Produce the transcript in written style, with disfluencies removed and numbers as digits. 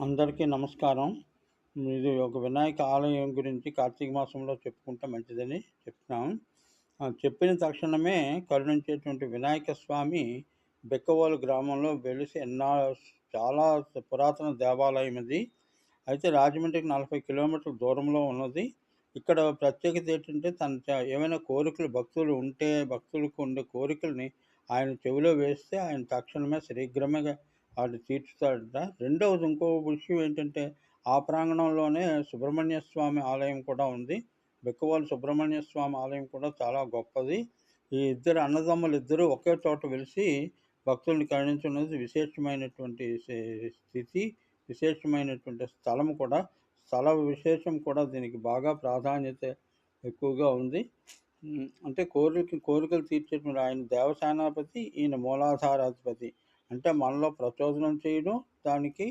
అందరికీ నమస్కారం. ఇది ఒక వినాయక ఆలయం గురించి కార్తీక మాసంలో చెప్పుకుంటే మంచిదని చెప్తున్నాం. చెప్పిన తక్షణమే కరుణించేటువంటి వినాయక స్వామి బెక్కవోలు గ్రామంలో వెలిసి చాలా పురాతన దేవాలయం ఇది. అయితే రాజమండ్రికి 40 కిలోమీటర్ల దూరంలో ఉన్నది. ఇక్కడ ప్రత్యేకత ఏంటంటే ఏమైనా కోరికలు భక్తులు ఉంటే భక్తులకు ఉండే కోరికల్ని ఆయన చెవిలో వేస్తే ఆయన తక్షణమే శీఘ్రమే అది తీర్చుతాడట. రెండవది ఇంకో విషయం ఏంటంటే ఆ ప్రాంగణంలోనే సుబ్రహ్మణ్య స్వామి ఆలయం కూడా ఉంది. బిక్కవోలు సుబ్రహ్మణ్య స్వామి ఆలయం కూడా చాలా గొప్పది. ఈ ఇద్దరు అన్నదమ్ములిద్దరూ ఒకే చోట వెలిసి భక్తుల్ని కరుణించున్నది విశేషమైనటువంటి స్థితి. విశేషమైనటువంటి స్థలం కూడా. స్థల విశేషం కూడా దీనికి బాగా ప్రాధాన్యత ఎక్కువగా ఉంది. అంటే కోరికలు తీర్చేటువంటి ఆయన దేవసేనాపతి, ఈయన మూలాధారాధిపతి. అంటే మనలో ప్రచోదనం చేయడం, దానికి